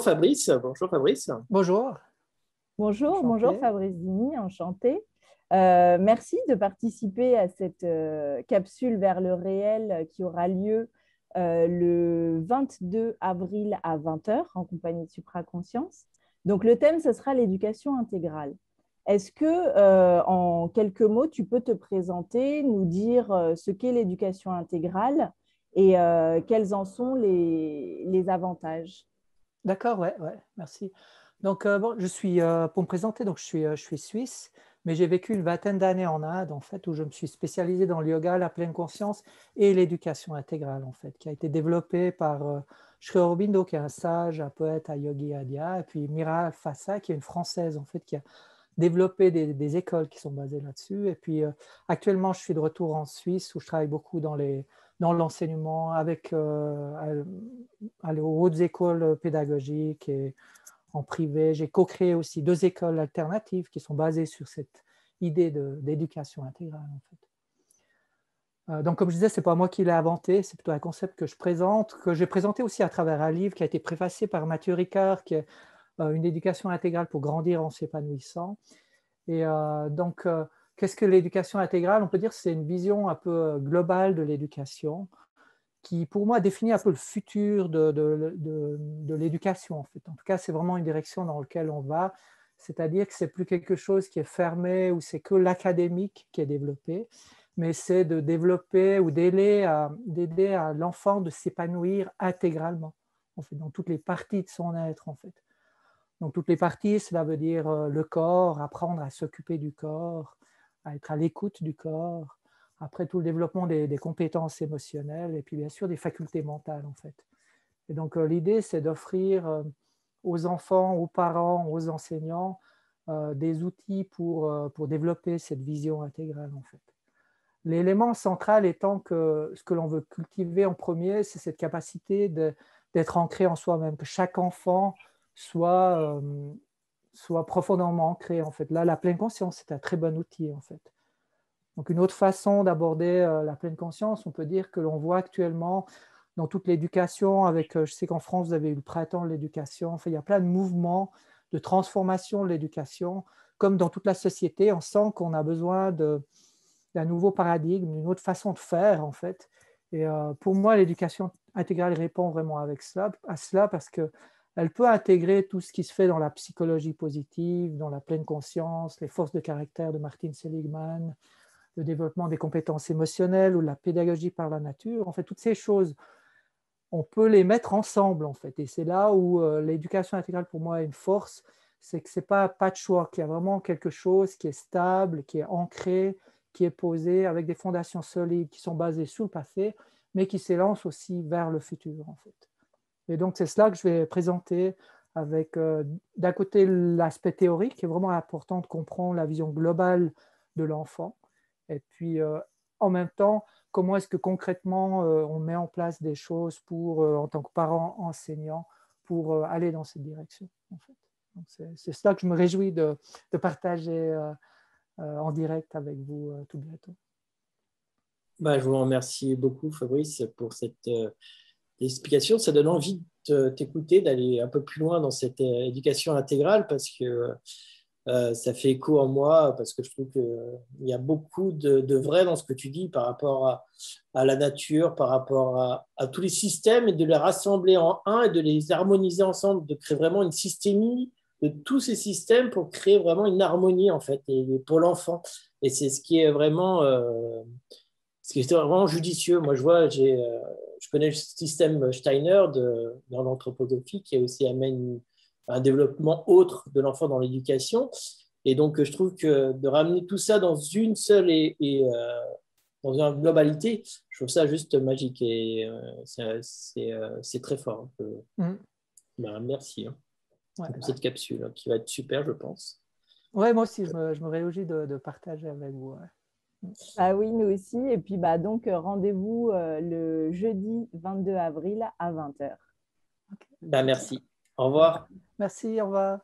Fabrice. Bonjour Fabrice. Bonjour. Bonjour Enchanté. Fabrice Dini, enchantée. Merci de participer à cette capsule vers le réel qui aura lieu le 22 avril à 20 heures en compagnie de Supraconscience. Donc le thème, ce sera l'éducation intégrale. Est-ce que, en quelques mots, tu peux te présenter, nous dire ce qu'est l'éducation intégrale et quels en sont les avantages? D'accord, ouais, merci. Donc, bon, pour me présenter, donc je suis suisse, mais j'ai vécu une vingtaine d'années en Inde, en fait, où je me suis spécialisé dans le yoga, la pleine conscience et l'éducation intégrale, en fait, qui a été développée par Sri Aurobindo, qui est un sage, un poète à Yogi Adya, et puis Mira Fassa, qui est une Française, en fait, qui a développé des écoles qui sont basées là-dessus. Et puis, actuellement, je suis de retour en Suisse, où je travaille beaucoup dans l'enseignement, avec aux hautes écoles pédagogiques et en privé. J'ai co-créé aussi 2 écoles alternatives qui sont basées sur cette idée d'éducation intégrale, en fait. Donc, comme je disais, ce n'est pas moi qui l'ai inventé, c'est plutôt un concept que je présente, que j'ai présenté aussi à travers un livre qui a été préfacé par Mathieu Ricard, qui est une éducation intégrale pour grandir en s'épanouissant. Et donc, qu'est-ce que l'éducation intégrale? On peut dire que c'est une vision un peu globale de l'éducation qui, pour moi, définit un peu le futur de l'éducation, en fait. En tout cas, c'est vraiment une direction dans laquelle on va, c'est-à-dire que ce n'est plus quelque chose qui est fermé ou c'est que l'académique qui est développé, mais c'est de développer ou d'aider à l'enfant de s'épanouir intégralement, en fait, dans toutes les parties de son être, en fait. Donc, toutes les parties, cela veut dire le corps, apprendre à s'occuper du corps, à être à l'écoute du corps, après tout le développement des compétences émotionnelles et puis bien sûr des facultés mentales, en fait. Et donc, l'idée, c'est d'offrir aux enfants, aux parents, aux enseignants des outils pour développer cette vision intégrale, en fait. L'élément central étant que ce que l'on veut cultiver en premier, c'est cette capacité d'être ancré en soi-même, que chaque enfant soit profondément ancré, en fait. Là, la pleine conscience, c'est un très bon outil, en fait. Donc, une autre façon d'aborder la pleine conscience, on peut dire que l'on voit actuellement dans toute l'éducation, je sais qu'en France, vous avez eu le printemps de l'éducation, enfin, il y a plein de mouvements de transformation de l'éducation, comme dans toute la société, on sent qu'on a besoin d'un nouveau paradigme, d'une autre façon de faire, en fait. Et pour moi, l'éducation intégrale répond vraiment à cela parce qu'elle peut intégrer tout ce qui se fait dans la psychologie positive, dans la pleine conscience, les forces de caractère de Martin Seligman, le développement des compétences émotionnelles ou la pédagogie par la nature. En fait, toutes ces choses, on peut les mettre ensemble, en fait. Et c'est là où l'éducation intégrale, pour moi, est une force, c'est que ce n'est pas un patchwork, il y a vraiment quelque chose qui est stable, qui est ancré, qui est posé avec des fondations solides qui sont basées sur le passé, mais qui s'élancent aussi vers le futur, en fait. Et donc, c'est cela que je vais présenter avec, d'un côté, l'aspect théorique, qui est vraiment important de comprendre la vision globale de l'enfant, et puis, en même temps, comment est-ce que concrètement, on met en place des choses en tant que parent, enseignant, pour aller dans cette direction, en fait. Donc, c'est cela que je me réjouis de partager en direct avec vous tout bientôt. Je vous remercie beaucoup, Fabrice, pour cette explication. Ça donne envie de t'écouter, d'aller un peu plus loin dans cette éducation intégrale parce que ça fait écho en moi, parce que je trouve qu'il y a beaucoup de vrai dans ce que tu dis par rapport à la nature, par rapport à tous les systèmes et de les rassembler en un et de les harmoniser ensemble, de créer vraiment une systémie de tous ces systèmes pour créer vraiment une harmonie en fait, et pour l'enfant. Et c'est ce qui est vraiment judicieux. Moi, je connais le système Steiner dans l'anthroposophie qui aussi amène un développement autre de l'enfant dans l'éducation. Et donc, je trouve que de ramener tout ça dans une seule dans une globalité, je trouve ça juste magique et c'est très fort. Merci pour cette capsule qui va être super, je pense. Ouais, moi aussi, je me réjouis de partager avec vous. Ouais. Ah oui, nous aussi. Et puis, donc, rendez-vous le jeudi 22 avril à 20 heures. Merci. Au revoir. Merci, au revoir.